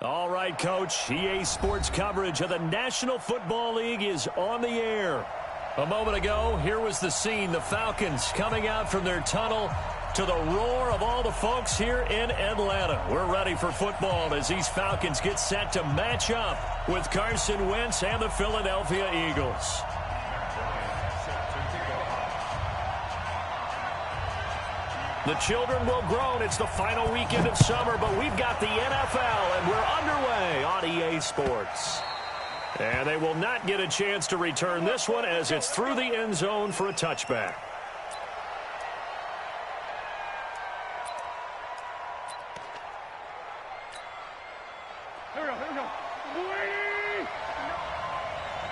All right, Coach. EA Sports coverage of the National Football League is on the air. A moment ago, here was the scene. The Falcons coming out from their tunnel to the roar of all the folks here in Atlanta. We're ready for football as these Falcons get set to match up with Carson Wentz and the Philadelphia Eagles. The children will groan. It's the final weekend of summer, but we've got the NFL, and we're underway on EA Sports. And they will not get a chance to return this one as it's through the end zone for a touchback. Here we go.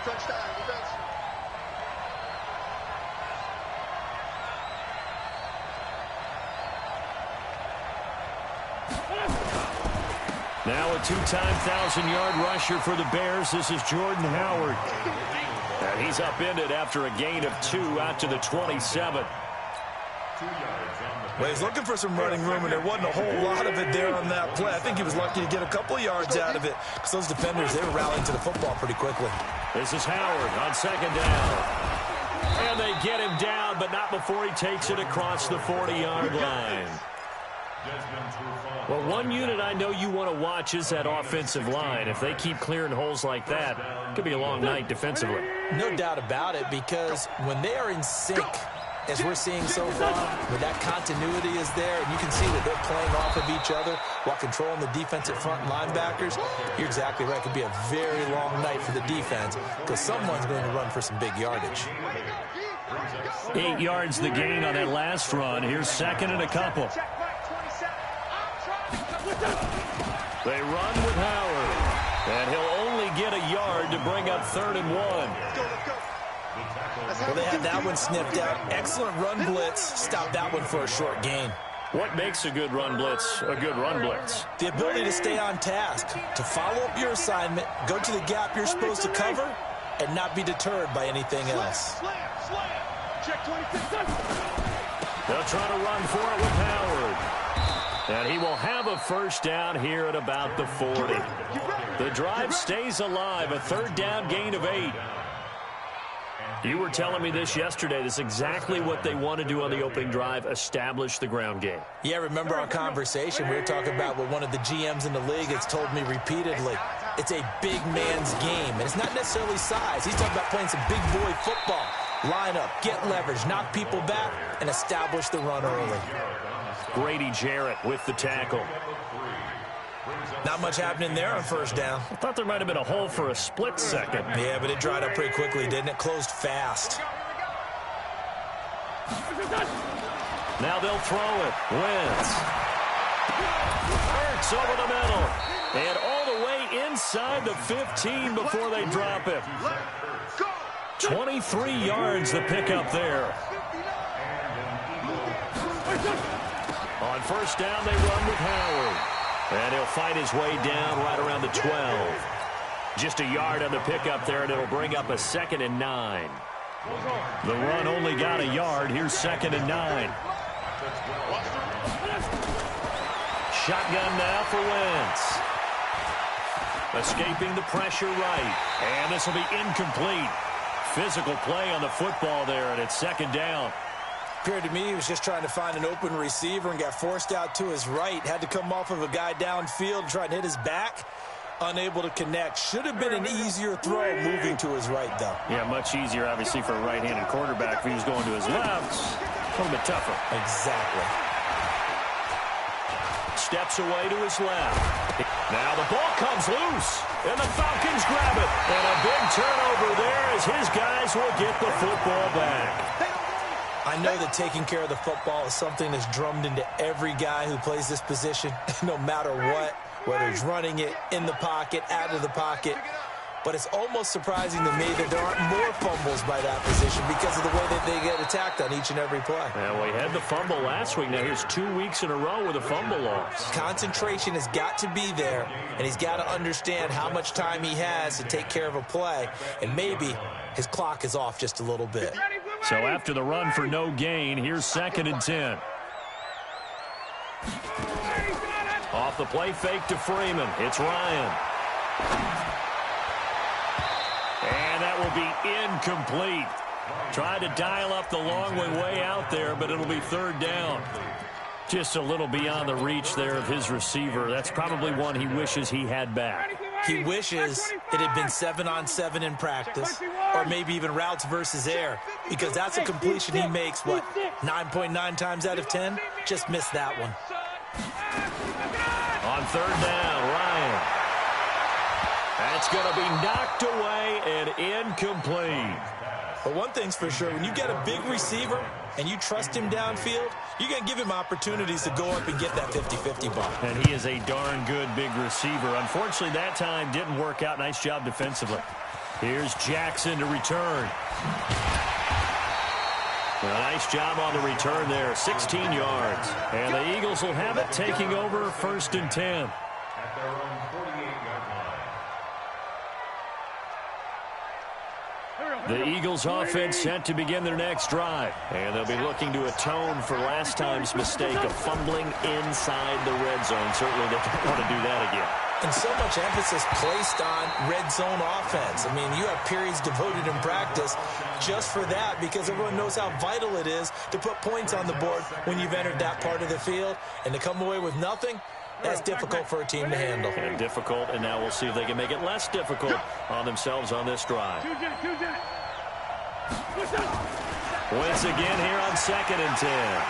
Touchdown, defense. Now a two-time 1,000-yard rusher for the Bears. This is Jordan Howard. And he's upended after a gain of 2 out to the 27. Well, he's looking for some running room, and there wasn't a whole lot of it there on that play. I think he was lucky to get a couple of yards out of it because those defenders, they were rallying to the football pretty quickly. This is Howard on second down. And they get him down, but not before he takes it across the 40-yard line. Well, one unit I know you want to watch is that offensive line. If they keep clearing holes like that, it could be a long night defensively. No doubt about it, because when they are in sync, as we're seeing so far, where that continuity is there, and you can see that they're playing off of each other while controlling the defensive front linebackers, you're exactly right. It could be a very long night for the defense because someone's going to run for some big yardage. 8 yards the gain on that last run. Here's second and a couple. They run with Howard, and he'll only get a yard to bring up 3rd and 1. Well, they had that one sniffed out. Excellent run blitz. Stop that one for a short gain. What makes a good run blitz a good run blitz? The ability to stay on task, to follow up your assignment, go to the gap you're supposed to cover, and not be deterred by anything else. They'll try to run for it with Howard. And he will have a first down here at about the 40. The drive stays alive, a 3rd down gain of 8. You were telling me this yesterday. This is exactly what they want to do on the opening drive, establish the ground game. Yeah, remember our conversation? We were talking about what one of the GMs in the league has told me repeatedly. It's a big man's game, and it's not necessarily size. He's talking about playing some big boy football. Line up, get leverage, knock people back, and establish the run early. Grady Jarrett with the tackle. Not much happening there on first down. I thought there might have been a hole for a split second. Yeah, but it dried up pretty quickly, didn't it? Closed fast. Now they'll throw it. Wentz. Hurts over the middle. And all the way inside the 15 before they drop him. 23 yards the pickup there. On first down, they run with Howard. And he'll fight his way down right around the 12. Just a yard on the pickup there, and it'll bring up a 2nd and 9. The run only got a yard. Here's 2nd and 9. Shotgun now for Wentz. Escaping the pressure right. And this will be incomplete. Physical play on the football there, and it's 2nd down. Appeared to me he was just trying to find an open receiver and got forced out to his right. Had to come off of a guy downfield, try and hit his back. Unable to connect. Should have been an easier throw moving to his right, though. Yeah, much easier, obviously, for a right-handed quarterback. If he was going to his left, a little bit tougher. Exactly. Steps away to his left. Now the ball comes loose, and the Falcons grab it. And a big turnover there as his guys will get the football back. I know that taking care of the football is something that's drummed into every guy who plays this position, no matter what, whether he's running it, in the pocket, out of the pocket. But it's almost surprising to me that there aren't more fumbles by that position because of the way that they get attacked on each and every play. Well, we had the fumble last week. Now here's 2 weeks in a row with a fumble loss. Concentration has got to be there, and he's got to understand how much time he has to take care of a play, and maybe his clock is off just a little bit. So after the run for no gain, here's 2nd and 10. Off the play fake to Freeman. It's Ryan. And that will be incomplete. Tried to dial up the long way out there, but it'll be third down. Just a little beyond the reach there of his receiver. That's probably one he wishes he had back. He wishes it had been 7-on-7 in practice, or maybe even routes versus air, because that's a completion he makes, 9.9 times out of 10? Just missed that one. On third down, Ryan. That's going to be knocked away and incomplete. But one thing's for sure, when you get a big receiver and you trust him downfield, you're going to give him opportunities to go up and get that 50-50 ball. And he is a darn good big receiver. Unfortunately, that time didn't work out. Nice job defensively. Here's Jackson to return. A nice job on the return there, 16 yards. And the Eagles will have it, taking over 1st and 10. The Eagles offense set to begin their next drive. And they'll be looking to atone for last time's mistake of fumbling inside the red zone. Certainly they don't want to do that again. And so much emphasis placed on red zone offense. I mean, you have periods devoted in practice just for that, because everyone knows how vital it is to put points on the board when you've entered that part of the field. And to come away with nothing, that's difficult for a team to handle. And difficult, and now we'll see if they can make it less difficult on themselves on this drive. Wentz again here on 2nd and 10.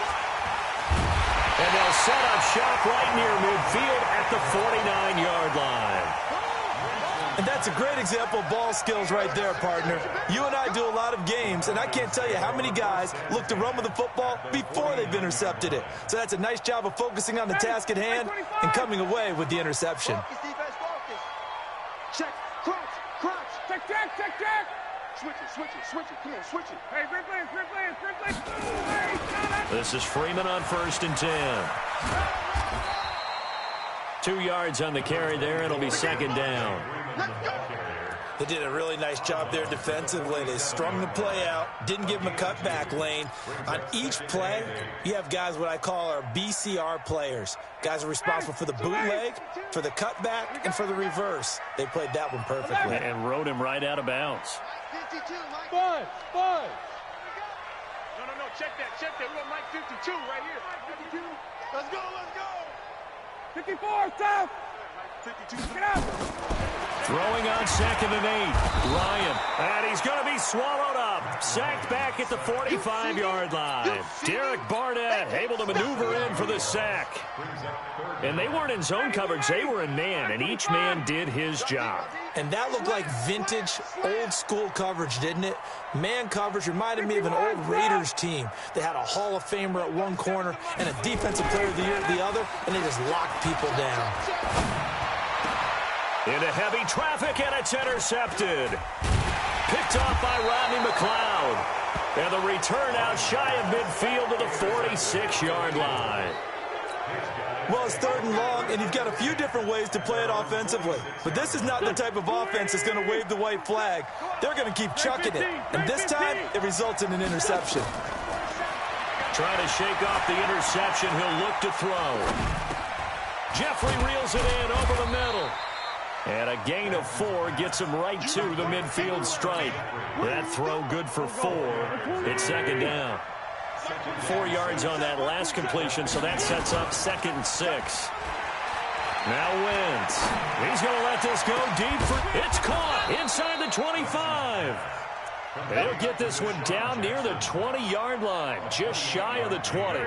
And they'll set up shop right near midfield at the 49-yard line. And that's a great example of ball skills right there, partner. You and I do a lot of games, and I can't tell you how many guys look to run with the football before they've intercepted it. So that's a nice job of focusing on the task at hand and coming away with the interception. Check, crouch. Check. Switch it. Come on, switch it. Hey, free play. This is Freeman on 1st and 10. 2 yards on the carry there. It'll be 2nd down. They did a really nice job there defensively. They strung the play out, didn't give him a cutback lane. On each play, you have guys what I call our BCR players. Guys are responsible for the bootleg, for the cutback, and for the reverse. They played that one perfectly. And rode him right out of bounds. 5. No, check that. We got Mike 52 right here. 52. Let's go. 54, stop. 52, get out. Throwing on 2nd and 8. Ryan. And he's going to be swallowed up. Sacked back at the 45-yard line. Derek Barnett able to maneuver in for the sack. And they weren't in zone coverage. They were in man, and each man did his job. And that looked like vintage, old-school coverage, didn't it? Man coverage reminded me of an old Raiders team. They had a Hall of Famer at one corner and a Defensive Player of the Year at the other, and they just locked people down. Into heavy traffic, and it's intercepted. Picked off by Rodney McLeod. And the return out shy of midfield to the 46-yard line. Well, it's 3rd and long, and you've got a few different ways to play it offensively. But this is not the type of offense that's going to wave the white flag. They're going to keep chucking it. And this time, it results in an interception. Trying to shake off the interception. He'll look to throw. Jeffrey reels it in over the middle. And a gain of 4 gets him right to the midfield stripe. That throw good for 4. It's 2nd down. 4 yards on that last completion, so that sets up 2nd and 6. Now Wentz. He's going to let this go deep for... It's caught inside the 25. They'll get this one down near the 20-yard line, just shy of the 20.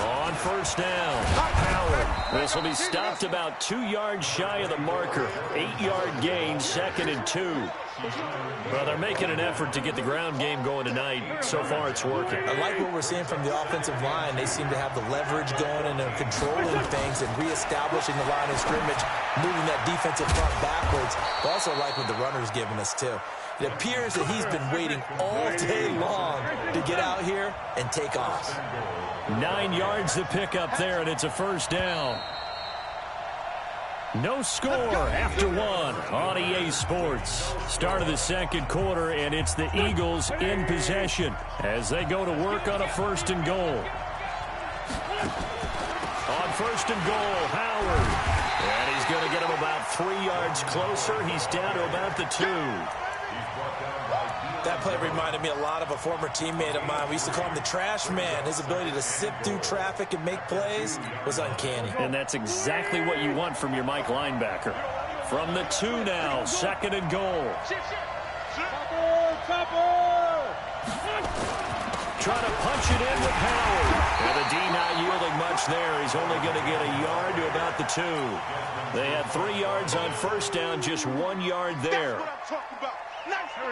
On 1st down, Howard. This will be stopped about 2 yards shy of the marker. 8-yard gain, 2nd and 2. Well, they're making an effort to get the ground game going tonight. So far, it's working. I like what we're seeing from the offensive line. They seem to have the leverage going, and they're controlling things and reestablishing the line of scrimmage, moving that defensive front backwards. But also like what the runner's giving us, too. It appears that he's been waiting all day long to get out here and take off. 9 yards to pick up there, and it's a 1st down. No score after one on EA Sports. Start of the second quarter, and it's the Eagles in possession as they go to work on a 1st and goal. On 1st and goal, Howard. And he's going to get him about 3 yards closer. He's down to about the 2. That play reminded me a lot of a former teammate of mine. We used to call him the trash man. His ability to sift through traffic and make plays was uncanny. And that's exactly what you want from your Mike linebacker. From the 2 now, 2nd and goal. Trying to punch it in with Howard. And the D not yielding much there. He's only going to get a yard to about the 2. They had 3 yards on 1st down, just 1 yard there.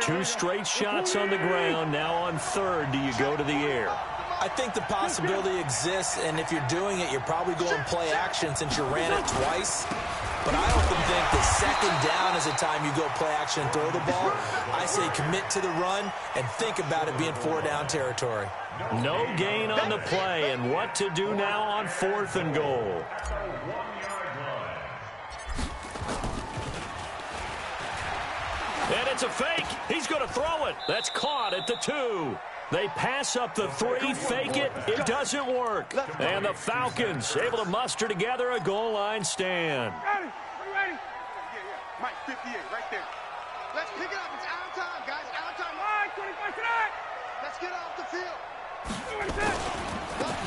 2 straight shots on the ground. Now on 3rd, do you go to the air? I think the possibility exists, and if you're doing it, you're probably going play action since you ran it twice. But I often think that 2nd down is the time you go play action and throw the ball. I say commit to the run and think about it being 4-down territory. No gain on the play, and what to do now on 4th and goal. And it's a fake. He's going to throw it. That's caught at the 2. They pass up the 3, fake it. It doesn't work. And the Falcons able to muster together a goal line stand. Ready? We ready? Yeah. Mike, 58, right there. Let's pick it up. It's out time, guys. Out time. Line, 25 tonight. Let's get off the field.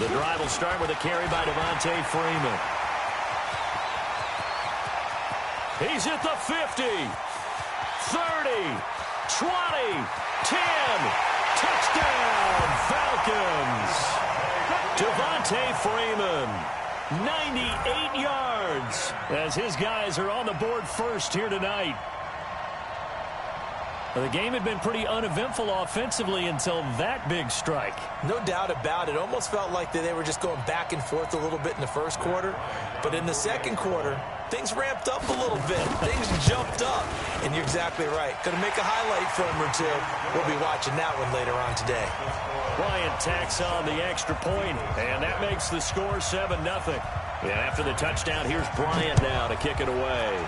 The drive will start with a carry by Devontae Freeman. He's at the 50. 30, 20, 10, touchdown, Falcons. Devontae Freeman, 98 yards, as his guys are on the board first here tonight. The game had been pretty uneventful offensively until that big strike. No doubt about it. Almost felt like they were just going back and forth a little bit in the 1st quarter. But in the 2nd quarter, things ramped up a little bit. Things jumped up. And you're exactly right. Going to make a highlight film or 2. We'll be watching that one later on today. Bryant tacks on the extra point, and that makes the score 7-0. And after the touchdown, here's Bryant now to kick it away.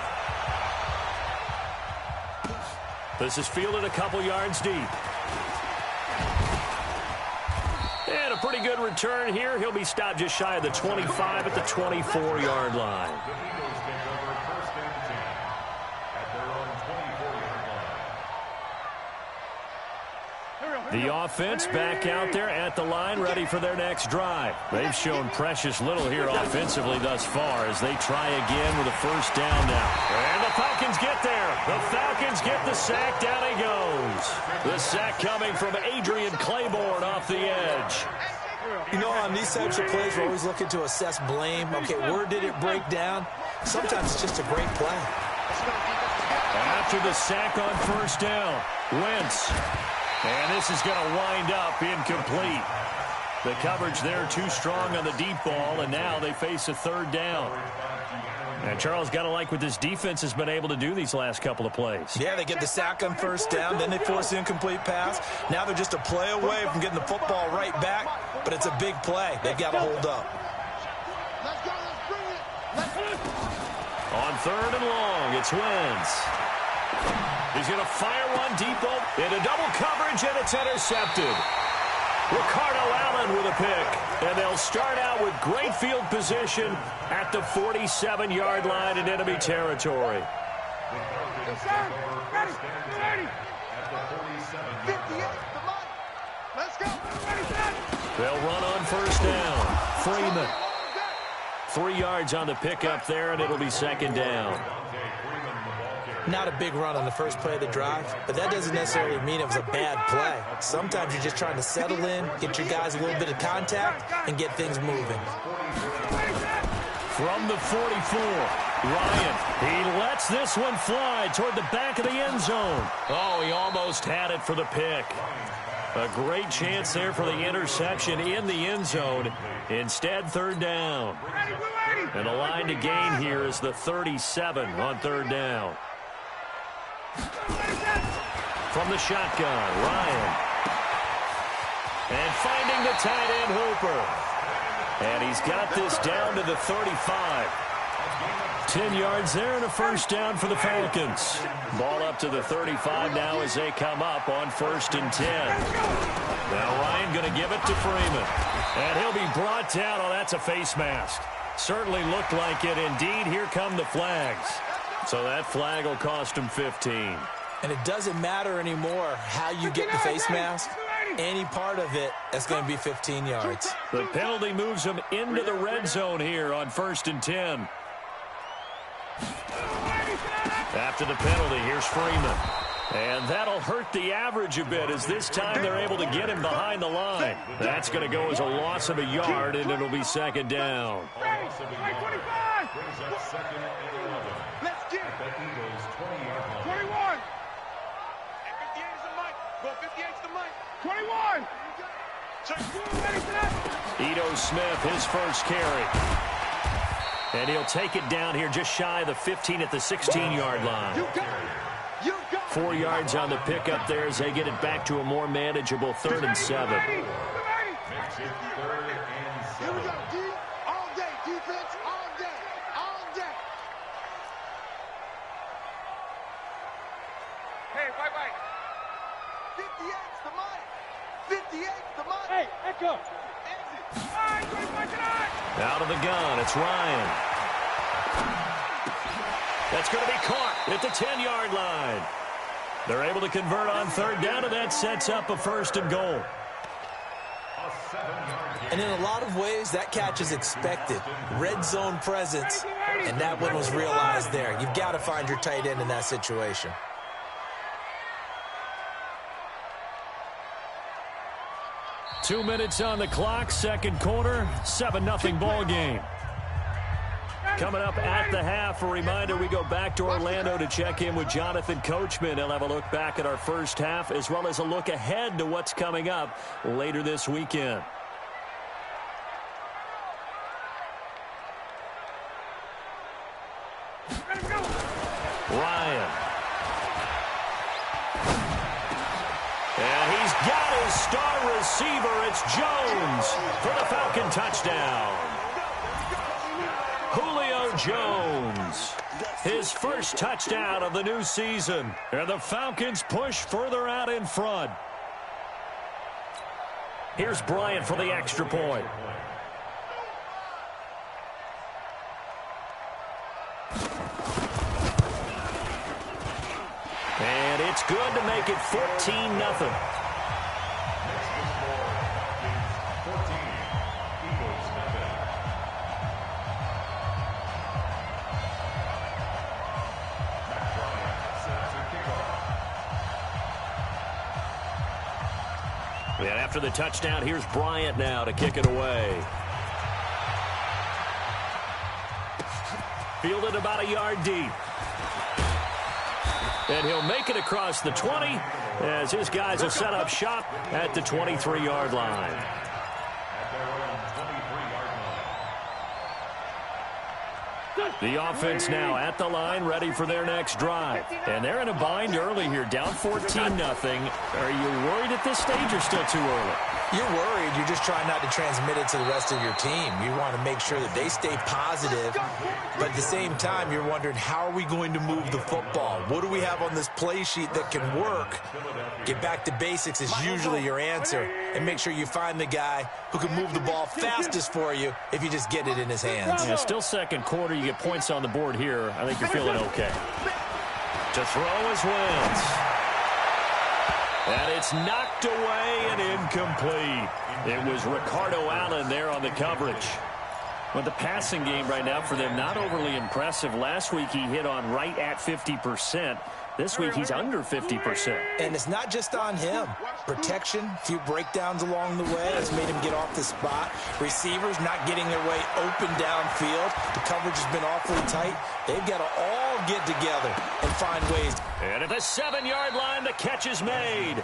This is fielded a couple yards deep. And a pretty good return here. He'll be stopped just shy of the 25 at the 24-yard line. The offense back out there at the line, ready for their next drive. They've shown precious little here offensively thus far as they try again with a 1st down now. And the Falcons get there. The Falcons get the sack. Down he goes. The sack coming from Adrian Claiborne off the edge. You know, on these types of plays, we're always looking to assess blame. Okay, where did it break down? Sometimes it's just a great play. After the sack on 1st down, Wentz. And this is going to wind up incomplete. The coverage there too strong on the deep ball, and now they face a 3rd down. And Charles, got to like what this defense has been able to do these last couple of plays. Yeah, they get the sack on 1st down, then they force the incomplete pass. Now they're just a play away from getting the football right back, but it's a big play. They've got to hold up. Let's go. Let's bring it. On 3rd and long, it's Wentz. He's going to fire one deep into double coverage, and it's intercepted. Ricardo Allen with a pick, and they'll start out with great field position at the 47-yard line in enemy territory. Ready. 58, come on. Let's go. They'll run on 1st down. Freeman. 3 yards on the pickup there, and it'll be 2nd down. Not a big run on the first play of the drive, but that doesn't necessarily mean it was a bad play. Sometimes you're just trying to settle in, get your guys a little bit of contact, and get things moving. From the 44, Ryan. He lets this one fly toward the back of the end zone. Oh, he almost had it for the pick. A great chance there for the interception in the end zone. Instead, 3rd down. And the line to gain here is the 37 on 3rd down. From the shotgun, Ryan. And finding the tight end, Hooper. And he's got this down to the 35. 10 yards there and a first down for the Falcons. Ball up to the 35 now as they come up on 1st and 10. Now Ryan going to give it to Freeman. And he'll be brought down. Oh, that's a face mask. Certainly looked like it. Indeed, here come the flags. So that flag will cost him 15. And it doesn't matter anymore how you get the face mask. Any part of it, that's going to be 15 yards. The penalty moves him into the red zone here on 1st and 10. After the penalty, here's Freeman. And that'll hurt the average a bit as this time they're able to get him behind the line. That's going to go as a loss of a yard, and it'll be 2nd down. Let's get it. 21. 58 is the mic. Go 58 is the mic. 21. Ito Smith, his first carry. And he'll take it down here just shy of the 15 at the 16-yard line. 4 yards on the pickup there as they get it back to a more manageable 3rd and 7. Here we go, D. All day, defense, all day, all day. Hey, white. 58's the mic. 58's the mic. Hey, echo. Out of the gun, it's Ryan. That's going to be caught at the 10-yard line. They're able to convert on 3rd down, and that sets up a 1st and goal. And in a lot of ways, that catch is expected. Red zone presence, and that one was realized there. You've got to find your tight end in that situation. Two minutes on the clock, 2nd quarter, 7-0 ball game. Coming up at the half, a reminder, we go back to Orlando to check in with Jonathan Coachman. He'll have a look back at our first half as well as a look ahead to what's coming up later this weekend. Ryan. And he's got his star receiver. It's Jones for the Falcon touchdown. Julio Jones, his first touchdown of the new season. And the Falcons push further out in front. Here's Bryant for the extra point. And it's good to make it 14-0. And after the touchdown, here's Bryant now to kick it away. Fielded about a yard deep. And he'll make it across the 20 as his guys will set up shop at the 23-yard line. The offense now at the line, ready for their next drive. And they're in a bind early here, down 14-0. Are you worried at this stage or still too early? You're worried. You're just trying not to transmit it to the rest of your team. You want to make sure that they stay positive. But at the same time, you're wondering, how are we going to move the football? What do we have on this play sheet that can work? Get back to basics is usually your answer. And make sure you find the guy who can move the ball fastest for you if you just get it in his hands. Yeah, still 2nd quarter. You get points on the board here. I think you're feeling okay. To throw is Wentz. And it's knocked away and incomplete. It was Ricardo Allen there on the coverage. But the passing game right now for them, not overly impressive. Last week he hit on right at 50%. This week he's under 50%. And it's not just on him. Protection, a few breakdowns along the way has made him get off the spot. Receivers not getting their way open downfield. The coverage has been awfully tight. They've got to all get together and find ways. And at the 7-yard line, the catch is made.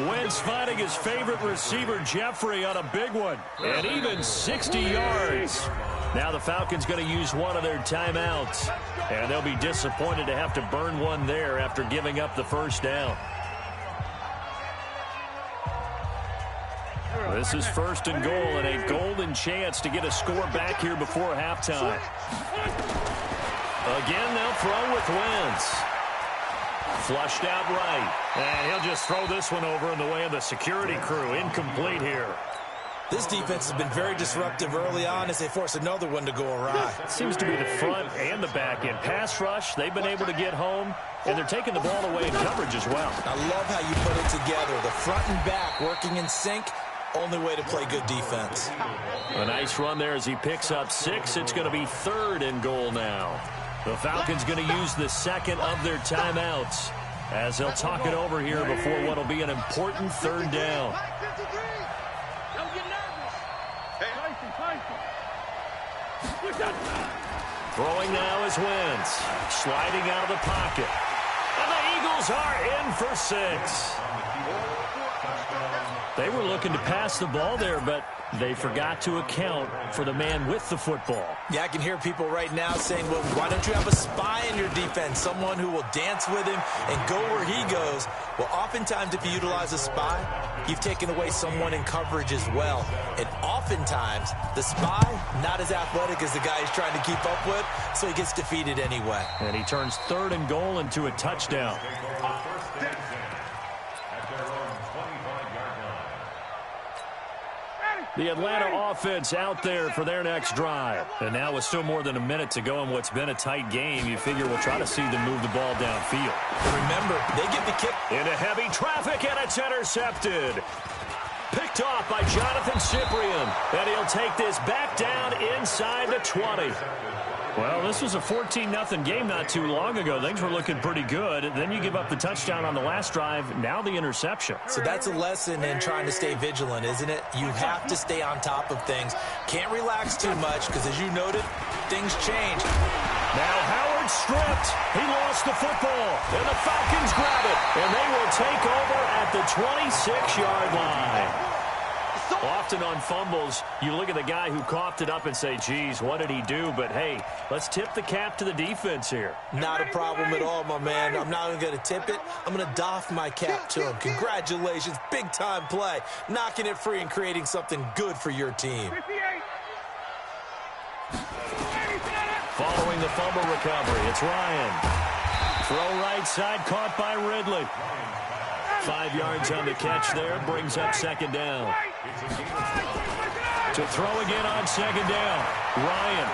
Wentz finding his favorite receiver, Jeffrey, on a big one. And even 60 yards. Now the Falcons going to use one of their timeouts. And they'll be disappointed to have to burn one there after giving up the first down. This is 1st and goal and a golden chance to get a score back here before halftime. Again, they'll throw with Wentz. Flushed out right. And he'll just throw this one over in the way of the security crew. Incomplete here. This defense has been very disruptive early on as they force another one to go awry. Seems to be the front and the back end. Pass rush, they've been able to get home, and they're taking the ball away in coverage as well. I love how you put it together. The front and back working in sync. Only way to play good defense. A nice run there as he picks up 6. It's going to be 3rd and goal now. The Falcons going to use the second of their timeouts as they'll talk it over here before what will be an important 3rd down. Throwing now is Wentz. Sliding out of the pocket. And the Eagles are in for 6. They were looking to pass the ball there, but they forgot to account for the man with the football. Yeah, I can hear people right now saying, well, why don't you have a spy in your defense, someone who will dance with him and go where he goes? Well, oftentimes if you utilize a spy, you've taken away someone in coverage as well. And oftentimes, the spy, not as athletic as the guy he's trying to keep up with, so he gets defeated anyway. And he turns 3rd and goal into a touchdown. The Atlanta offense out there for their next drive. And now with still more than a minute to go in what's been a tight game, you figure we'll try to see them move the ball downfield. Remember, they get the kick into heavy traffic, and it's intercepted. Picked off by Jonathan Cyprien. And he'll take this back down inside the 20. Well, this was a 14-0 game not too long ago. Things were looking pretty good. Then you give up the touchdown on the last drive. Now the interception. So that's a lesson in trying to stay vigilant, isn't it? You have to stay on top of things. Can't relax too much because, as you noted, things change. Now Howard stripped. He lost the football. And the Falcons grab it. And they will take over at the 26-yard line. Often on fumbles, you look at the guy who coughed it up and say, geez, what did he do? But, hey, let's tip the cap to the defense here. Not a problem at all, my man. I'm not even going to tip it. I'm going to doff my cap to him. Congratulations. Big-time play. Knocking it free and creating something good for your team. Following the fumble recovery, it's Ryan. Throw right side, caught by Ridley. 5 yards on the catch there, brings up 2nd down. To throw again on 2nd down. Ryan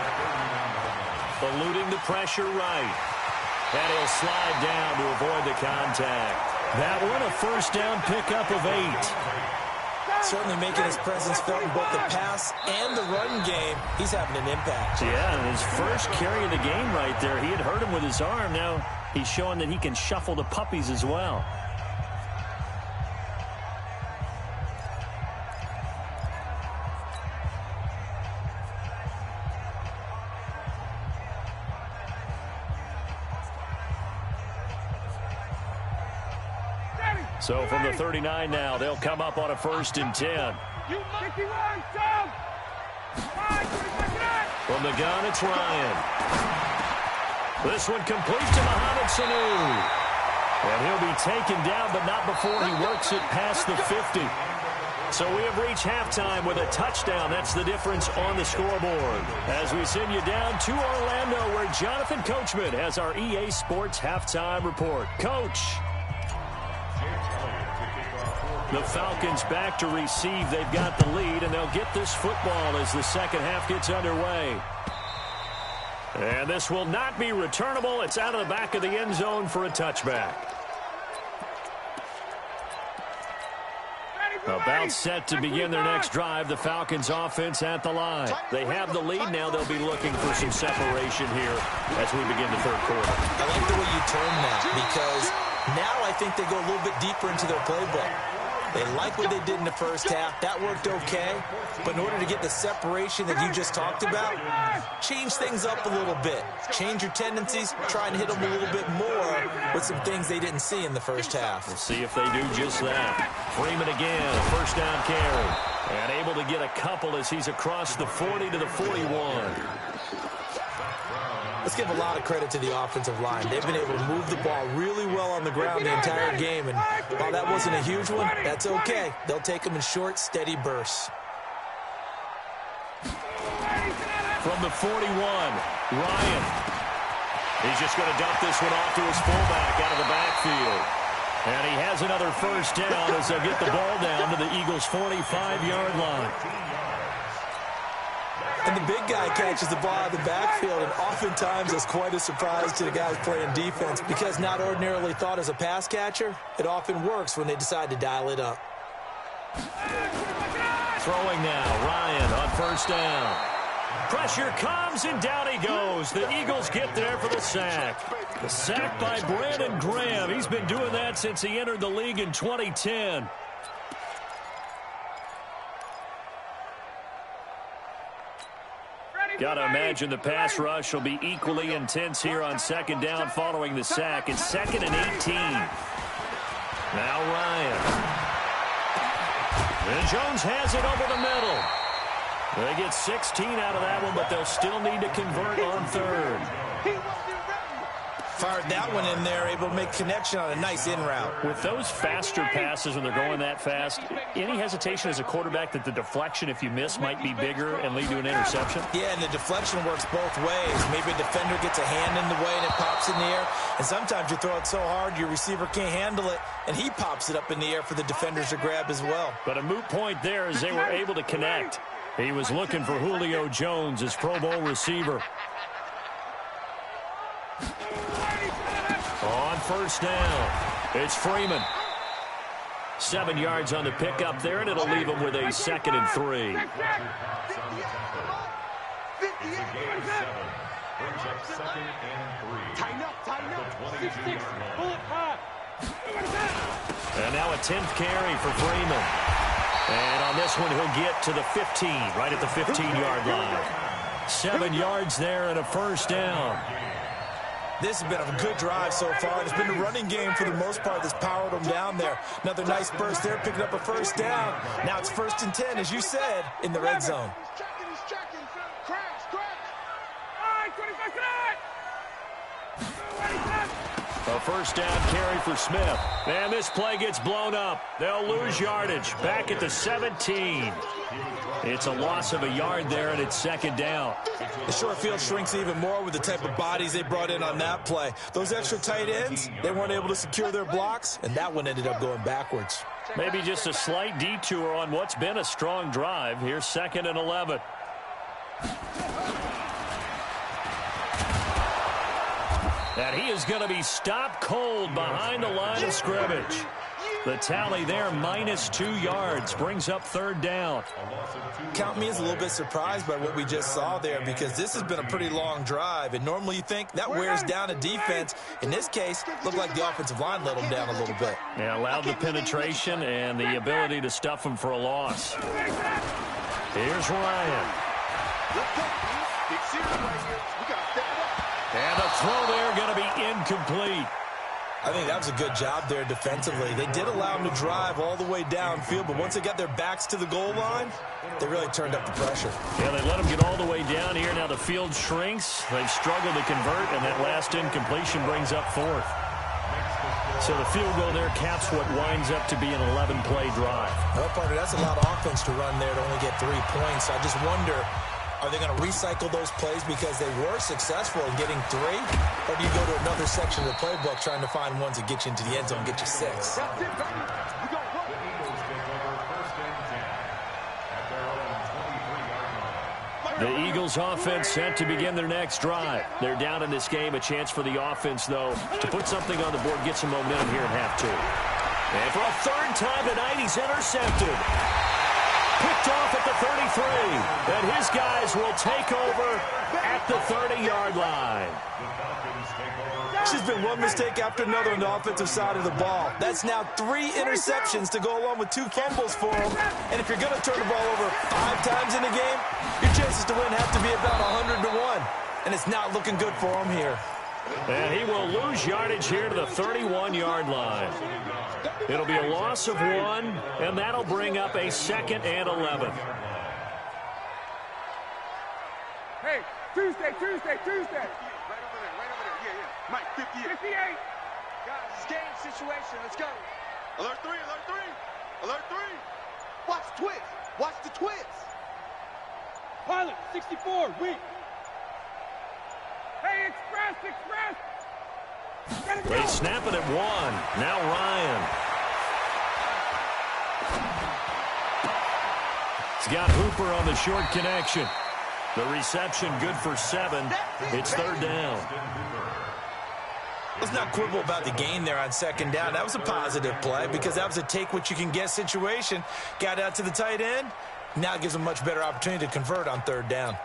eluding the pressure right. And he'll slide down to avoid the contact. That one a 1st down pickup of 8. Certainly making his presence felt in both the pass and the run game. He's having an impact. Yeah, and his first carry of the game right there. He had hurt him with his arm. Now he's showing that he can shuffle the puppies as well. So from the 39 now, they'll come up on a 1st and 10. From the gun, it's Ryan. This one complete to Mohamed Sanu. And he'll be taken down, but not before he works it past the 50. So we have reached halftime with a touchdown. That's the difference on the scoreboard. As we send you down to Orlando, where Jonathan Coachman has our EA Sports halftime report. Coach. The Falcons back to receive. They've got the lead, and they'll get this football as the second half gets underway. And this will not be returnable. It's out of the back of the end zone for a touchback. About set to begin their next drive. The Falcons offense at the line. They have the lead now. They'll be looking for some separation here as we begin the 3rd quarter. I like the way you term that because now I think they go a little bit deeper into their playbook. They like what they did in the first half. That worked okay. But in order to get the separation that you just talked about, change things up a little bit. Change your tendencies. Try and hit them a little bit more with some things they didn't see in the first half. We'll see if they do just that. Freeman again, a 1st down carry. And able to get a couple as he's across the 40 to the 41. Let's give a lot of credit to the offensive line. They've been able to move the ball really well on the ground the entire game. And while that wasn't a huge one, that's okay. They'll take them in short, steady bursts. From the 41, Ryan. He's just going to dump this one off to his fullback out of the backfield. And he has another first down as they'll get the ball down to the Eagles' 45-yard line. And the big guy catches the ball out of the backfield, and oftentimes it's quite a surprise to the guys playing defense because not ordinarily thought as a pass catcher, it often works when they decide to dial it up. Throwing now, Ryan on first down. Pressure comes, and down he goes. The Eagles get there for the sack. The sack by Brandon Graham. He's been doing that since he entered the league in 2010. Got to imagine the pass rush will be equally intense here on second down following the sack. It's 2nd and 18. Now Ryan. And Jones has it over the middle. They get 16 out of that one, but they'll still need to convert on third. Fired that one in there, able to make connection on a nice in route. With those faster passes when they're going that fast, any hesitation as a quarterback that the deflection, if you miss, might be bigger and lead to an interception? Yeah, and the deflection works both ways. Maybe a defender gets a hand in the way and it pops in the air. And sometimes you throw it so hard your receiver can't handle it, and he pops it up in the air for the defenders to grab as well. But a moot point there as they were able to connect. He was looking for Julio Jones, his Pro Bowl receiver. On first down, it's Freeman. 7 yards on the pickup there, and it'll leave him with a 2nd and 3. And now a 10th carry for Freeman. And on this one, he'll get to the 15, right at the 15-yard line. 7 yards there and a first down. This has been a good drive so far. It's been a running game for the most part that's powered them down there. Another nice burst there, picking up a first down. Now it's 1st and 10, as you said, in the red zone. A first down carry for Smith. And this play gets blown up. They'll lose yardage. Back at the 17. It's a loss of a yard there, and it's 2nd down. The short field shrinks even more with the type of bodies they brought in on that play. Those extra tight ends, they weren't able to secure their blocks, and that one ended up going backwards. Maybe just a slight detour on what's been a strong drive. Here's 2nd and 11. And he is going to be stopped cold behind the line of scrimmage. The tally there, -2 yards, brings up 3rd down. Count me as a little bit surprised by what we just saw there, because this has been a pretty long drive, and normally you think that wears down a defense. In this case, looked like the offensive line let them down a little bit. Yeah, allowed the penetration and the ability to stuff them for a loss. Here's Ryan. And the throw there going to be incomplete. I think that was a good job there defensively. They did allow them to drive all the way downfield, but once they got their backs to the goal line, they really turned up the pressure. Yeah, they let them get all the way down here. Now the field shrinks. They've struggled to convert, and that last incompletion brings up 4th. So the field goal there caps what winds up to be an 11-play drive. Well, partner, that's a lot of offense to run there to only get 3 points. I just wonder, are they going to recycle those plays because they were successful in getting 3? Or do you go to another section of the playbook trying to find ones that get you into the end zone and get you 6? The Eagles offense set to begin their next drive. They're down in this game. A chance for the offense, though, to put something on the board, get some momentum here at half 2. And for a 3rd time tonight, he's intercepted. Picked off at the 33. And his guys will take over at the 30-yard line. There's been one mistake after another on the offensive side of the ball. That's now 3 interceptions to go along with 2 fumbles for him. And if you're going to turn the ball over 5 times in a game, your chances to win have to be about 100 to 1. And it's not looking good for him here. And he will lose yardage here to the 31-yard line. It'll be a loss of 1, and that'll bring up a 2nd and 11. Hey, Tuesday. Right over there. Yeah. Mike, 58. Guys, it's game situation. Let's go. Alert 3. Watch the twist. Pilot, 64, weak. Hey, express. They snap it at one. Now Ryan. He's got Hooper on the short connection. The reception good for 7. It's third down. Let's not quibble about the gain there on second down. That was a positive play because that was a take-what-you-can-get situation. Got out to the tight end. Now gives them much better opportunity to convert on third down.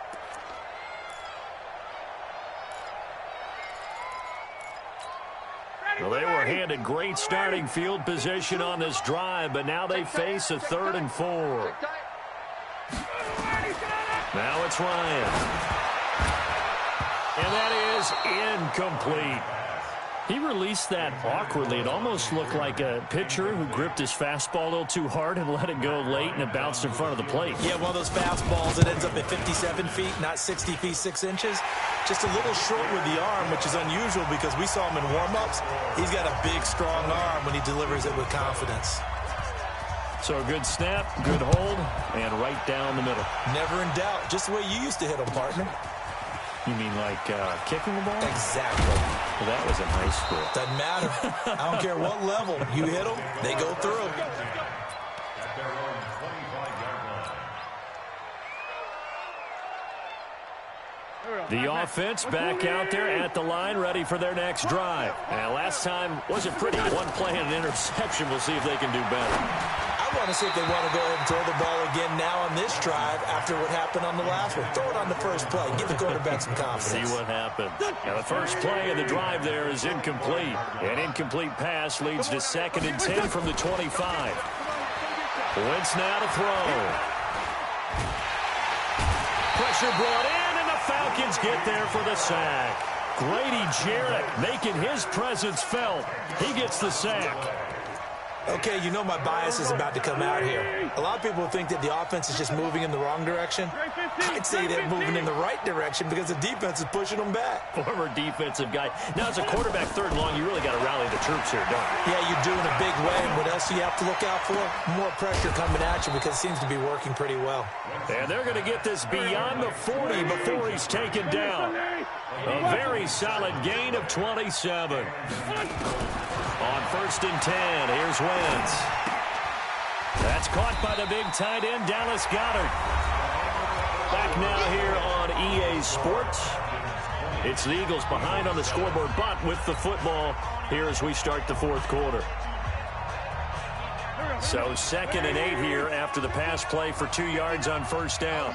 Well, they were handed great starting field position on this drive, but now they face a 3rd and 4. Now it's Ryan. And that is incomplete. He released that awkwardly. It almost looked like a pitcher who gripped his fastball a little too hard and let it go late, and it bounced in front of the plate. Yeah, one of those fastballs that ends up at 57 feet, not 60 feet, 6 inches. Just a little short with the arm, which is unusual because we saw him in warm-ups. He's got a big, strong arm when he delivers it with confidence. So a good snap, good hold, and right down the middle. Never in doubt. Just the way you used to hit him, partner. You mean like kicking the ball? Exactly. Well, that was in high school. Doesn't matter. I don't care what level. You hit them, they go through. The offense back out there at the line, ready for their next drive. And last time wasn't pretty. One play and an interception. We'll see if they can do better. I want to see if they want to go ahead and throw the ball again now on this drive after what happened on the last one. Throw it on the first play. Give the quarterback some confidence. See what happens. Now the first play of the drive there is incomplete. An incomplete pass leads to 2nd and 10 from the 25. Wentz now to throw. Pressure brought in, and the Falcons get there for the sack. Grady Jarrett making his presence felt. He gets the sack. Okay, you know my bias is about to come out here. A lot of people think that the offense is just moving in the wrong direction. I'd say they're moving in the right direction because the defense is pushing them back. Former defensive guy. Now, as a quarterback 3rd and long, you really got to rally the troops here, don't you? Yeah, you do in a big way. And what else do you have to look out for? More pressure coming at you because it seems to be working pretty well. And they're going to get this beyond the 40 before he's taken down. A very solid gain of 27. On 1st and 10, here's Wentz. That's caught by the big tight end, Dallas Goedert. Back now here on EA Sports. It's the Eagles behind on the scoreboard, but with the football here as we start the 4th quarter. So 2nd and 8 here after the pass play for 2 yards on 1st down.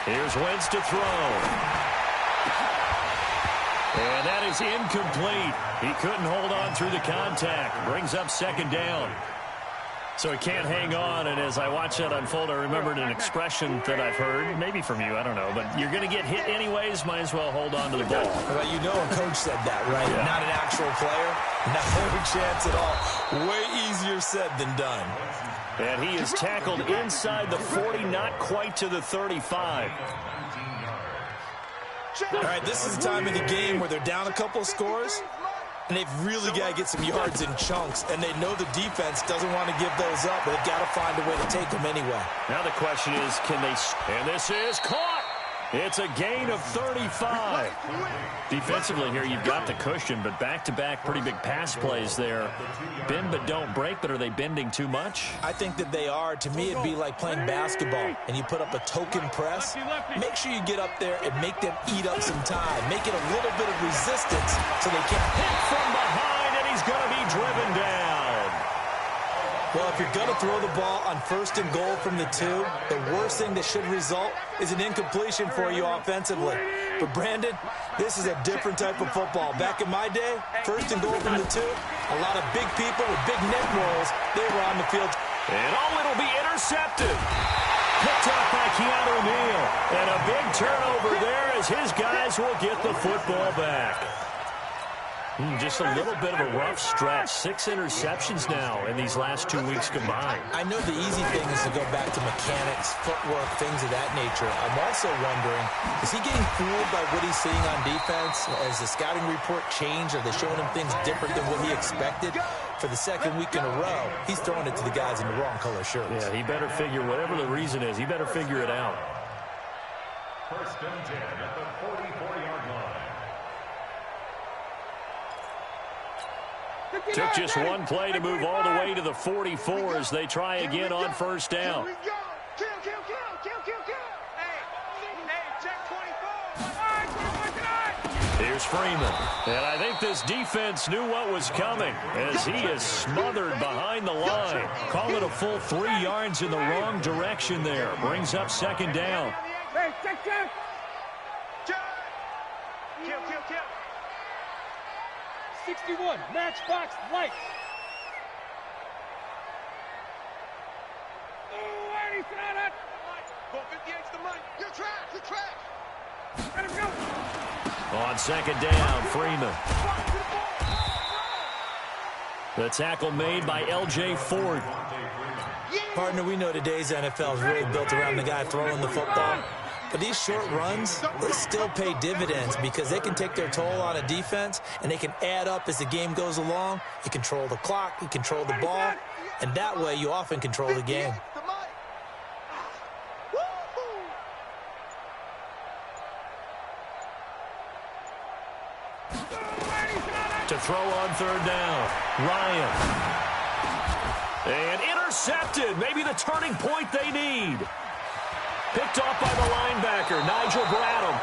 Here's Wentz to throw. And that is incomplete. He couldn't hold on through the contact. Brings up 2nd down. So he can't hang on, and as I watch that unfold, I remembered an expression that I've heard, maybe from you, I don't know, but you're going to get hit anyways, might as well hold on to the ball. Well, you know a coach said that, right? Yeah. Not an actual player. Not a chance at all. Way easier said than done. And he is tackled inside the 40, not quite to the 35. All right, this is the time of the game where they're down a couple of scores, and they've really got to get some yards in chunks, and they know the defense doesn't want to give those up, but they've got to find a way to take them anyway. Now the question is, can they... And this is caught! It's a gain of 35. Defensively here, you've got the cushion, but back-to-back pretty big pass plays there. Bend but don't break, but are they bending too much? I think that they are. To me, it'd be like playing basketball, and you put up a token press. Make sure you get up there and make them eat up some time. Make it a little bit of resistance so they can't hit from behind, and he's going to be driven down. Well, if you're going to throw the ball on 1st and goal from the 2, the worst thing that should result is an incompletion for you offensively. But, Brandon, this is a different type of football. Back in my day, 1st and goal from the 2, a lot of big people with big neck rolls, they were on the field. And it'll be intercepted. Picked up by Keanu Neal. And a big turnover there as his guys will get the football back. Just a little bit of a rough stretch. 6 interceptions now in these last 2 weeks combined. I know the easy thing is to go back to mechanics, footwork, things of that nature. I'm also wondering, is he getting fooled by what he's seeing on defense? Has the scouting report changed? Are they showing him things different than what he expected? For the 2nd week in a row, he's throwing it to the guys in the wrong color shirts. Yeah, he better figure, whatever the reason is, he better figure it out. First and 10 at the 44-yard line. Took just one play to move all the way to the 44 as they try again on first down. Here we go. Kill. Hey, check 24. Here's Freeman. And I think this defense knew what was coming as he is smothered behind the line. Call it a full 3 yards in the wrong direction there. Brings up second down. Hey, check. Kill. 61, matchbox light. Oh, he's on it. Ball 58's the money. You track. Let him go. On second down, Freeman. The tackle made by L.J. Ford. Partner, we know today's NFL is really built around the guy throwing the football. But these short runs, they still pay dividends because they can take their toll on a defense, and they can add up as the game goes along. You control the clock, you control the ball, and that way you often control the game. To throw on third down, Ryan. And intercepted. Maybe the turning point they need. Picked off by the linebacker, Nigel Bradham.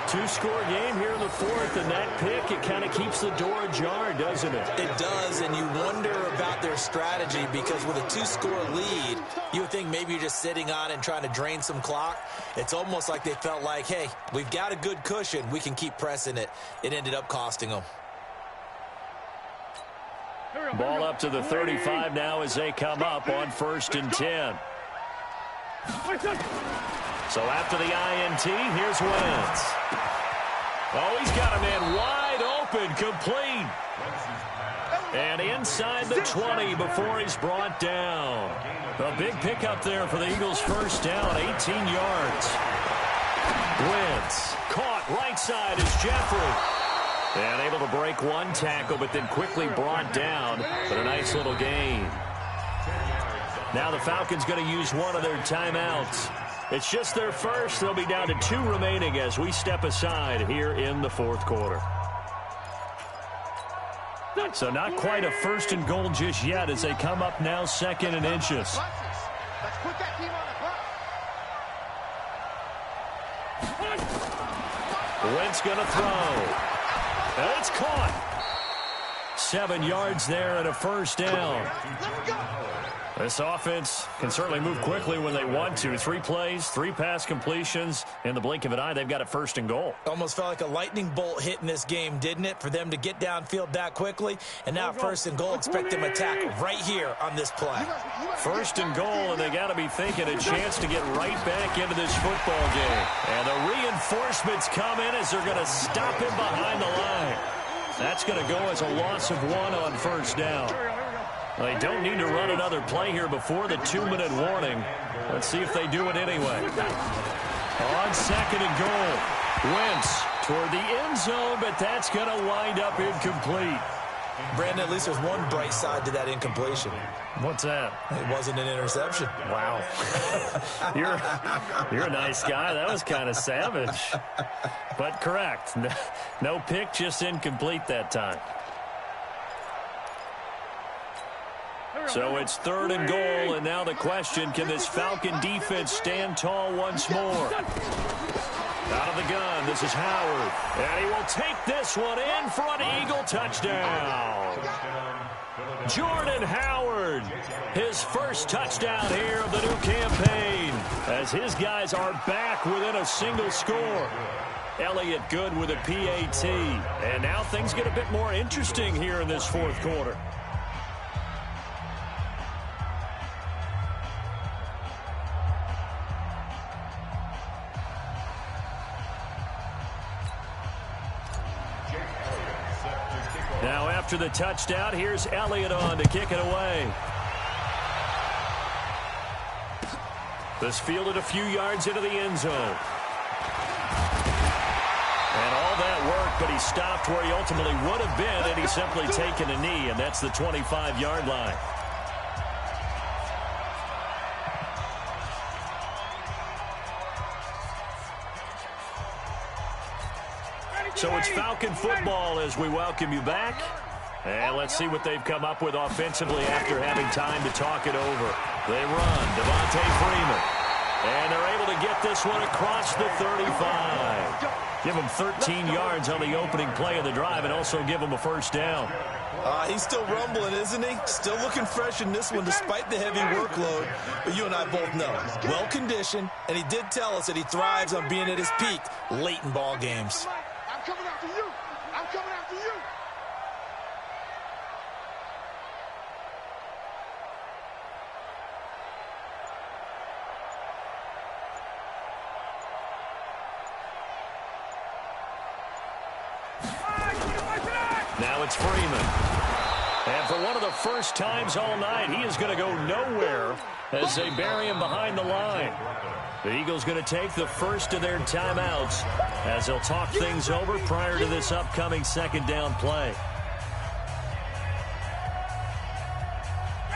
2-score game here in the fourth, and that pick, it kind of keeps the door ajar, doesn't it? It does, and you wonder about their strategy because with a 2-score lead, you would think maybe you're just sitting on it and trying to drain some clock. It's almost like they felt like, hey, we've got a good cushion. We can keep pressing it. It ended up costing them. Ball up to the 35 now as they come up on first and 10. So after the INT, here's Wentz. Oh, he's got a man wide open, complete. And inside the 20 before he's brought down. A big pickup there for the Eagles' first down, 18 yards. Wentz caught right side is Jeffrey. And able to break one tackle, but then quickly brought down. But a nice little gain. Now the Falcons going to use one of their timeouts. It's just their first. They'll be down to 2 remaining as we step aside here in the fourth quarter. So not quite a first and goal just yet as they come up now second and inches. Let's put that team on the bus. Wentz going to throw. And it's caught. 7 yards there and a first down. Let's go. This offense can certainly move quickly when they want to. 3 plays, 3 pass completions. In the blink of an eye, they've got a first and goal. Almost felt like a lightning bolt hit in this game, didn't it? For them to get downfield that quickly. And now first and goal, expect them to tackle right here on this play. First and goal, and they got to be thinking a chance to get right back into this football game. And the reinforcements come in as they're going to stop him behind the line. That's going to go as a loss of 1 on first down. They don't need to run another play here before the 2-minute warning. Let's see if they do it anyway. On second and goal, Wentz toward the end zone, but that's going to wind up incomplete. Brandon, at least there's one bright side to that incompletion. What's that? It wasn't an interception. Wow. You're a nice guy. That was kind of savage. But correct. No pick, just incomplete that time. So it's third and goal, and now the question, can this Falcon defense stand tall once more? Out of the gun, this is Howard. And he will take this one in for an Eagle touchdown. Jordan Howard, his first touchdown here of the new campaign, as his guys are back within a single score. Elliott good with a PAT. And now things get a bit more interesting here in this fourth quarter. Now after the touchdown, here's Elliott on to kick it away. This fielded a few yards into the end zone. And all that work, but he stopped where he ultimately would have been, and he's simply taken a knee, and that's the 25-yard line. So it's Falcon football as we welcome you back. And let's see what they've come up with offensively after having time to talk it over. They run, Devontae Freeman. And they're able to get this one across the 35. Give him 13 yards on the opening play of the drive and also give him a first down. He's still rumbling, isn't he? Still looking fresh in this one despite the heavy workload. But you and I both know, well-conditioned, and he did tell us that he thrives on being at his peak late in ball games. I'm coming after you. I'm coming after you. Now it's Freeman. And for one of the first times all night, he is going to go nowhere as they bury him behind the line. The Eagles going to take the first of their timeouts as they'll talk things over prior to this upcoming second down play.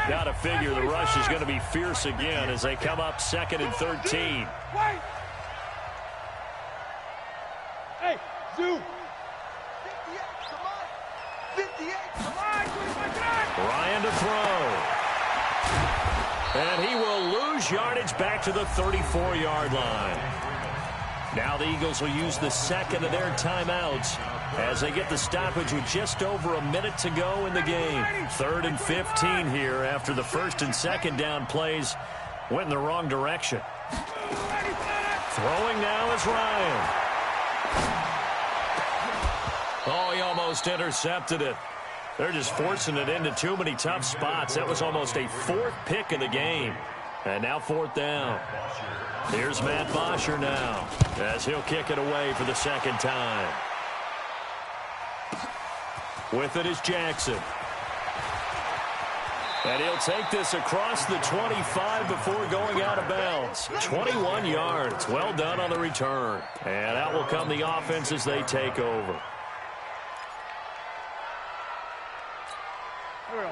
Got to figure the rush is going to be fierce again as they come up 2nd and 13. Hey, Zoo. Ryan to throw. And he will lose yardage back to the 34-yard line. Now the Eagles will use the second of their timeouts as they get the stoppage with just over a minute to go in the game. 3rd and 15 here after the first and second down plays went in the wrong direction. Throwing now is Ryan. Oh, he almost intercepted it. They're just forcing it into too many tough spots. That was almost a 4th pick of the game. And now 4th down. Here's Matt Bosher now as he'll kick it away for the second time. With it is Jackson. And he'll take this across the 25 before going out of bounds. 21 yards. Well done on the return. And out will come the offense as they take over.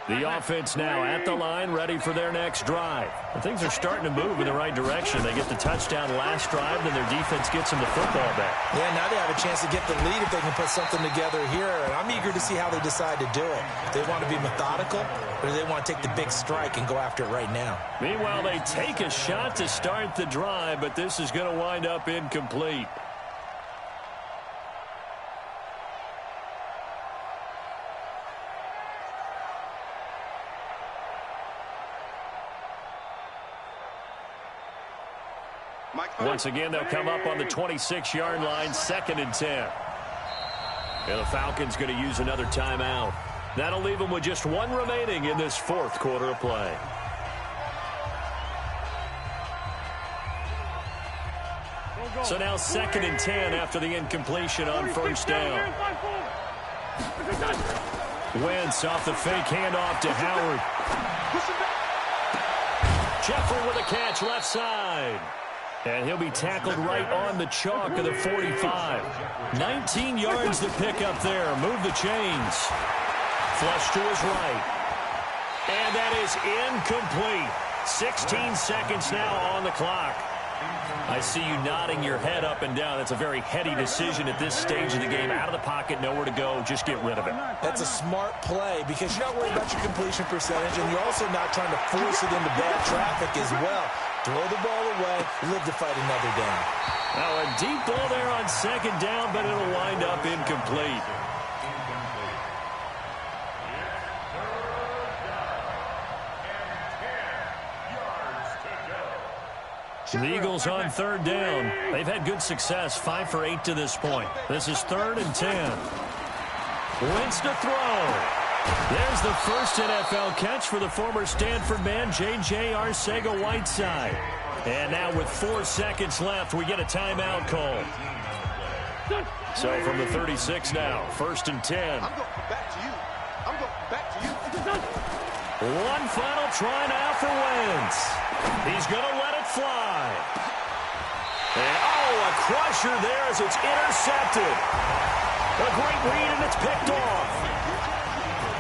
The offense now at the line, ready for their next drive. And things are starting to move in the right direction. They get the touchdown last drive, then their defense gets them the football back. Yeah, now they have a chance to get the lead if they can put something together here. And I'm eager to see how they decide to do it. They want to be methodical, or do they want to take the big strike and go after it right now? Meanwhile, they take a shot to start the drive, but this is going to wind up incomplete. Once again, they'll come up on the 26-yard line, 2nd and 10. And the Falcons going to use another timeout. That'll leave them with just one remaining in this 4th quarter of play. So now 2nd and 10 after the incompletion on first down. Wentz off the fake handoff to Howard. Jeffrey with a catch left side. And he'll be tackled right on the chalk of the 45. 19 yards to pick up there. Move the chains. Flush to his right. And that is incomplete. 16 seconds now on the clock. I see you nodding your head up and down. That's a very heady decision at this stage of the game. Out of the pocket, nowhere to go. Just get rid of it. That's a smart play because you're not worried about your completion percentage, and you're also not trying to force it into bad traffic as well. Throw the ball away, live to fight another down. Now a deep ball there on 2nd down, but it'll wind up incomplete. The Eagles on 3rd down. They've had good success, 5 for 8 to this point. This is 3rd and 10. Wentz to throw. There's the first NFL catch for the former Stanford man, J.J. Arcega-Whiteside. And now with 4 seconds left, we get a timeout call. So from the 36 now, 1st and 10. I'm going back to you. I'm going back to you. One final try now for Wentz. He's going to let it fly. And, oh, a crusher there as it's intercepted. A great read, and it's picked off.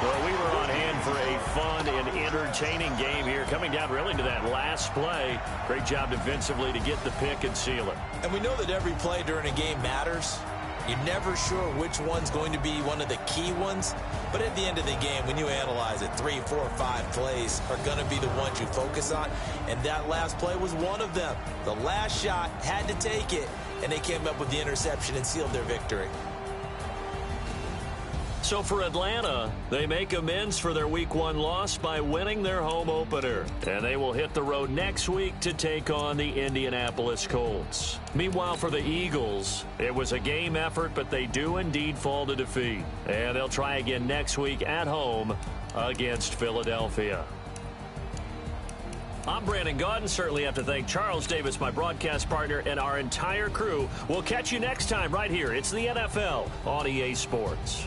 Well, we were on hand for a fun and entertaining game here, coming down really to that last play. Great job defensively to get the pick and seal it. And we know that every play during a game matters. You're never sure which one's going to be one of the key ones, but at the end of the game, when you analyze it, 3, 4, 5 plays are going to be the ones you focus on, and that last play was one of them. The last shot had to take it, and they came up with the interception and sealed their victory. So for Atlanta, they make amends for their Week 1 loss by winning their home opener. And they will hit the road next week to take on the Indianapolis Colts. Meanwhile, for the Eagles, it was a game effort, but they do indeed fall to defeat. And they'll try again next week at home against Philadelphia. I'm Brandon Gaudin. Certainly have to thank Charles Davis, my broadcast partner, and our entire crew. We'll catch you next time right here. It's the NFL on EA Sports.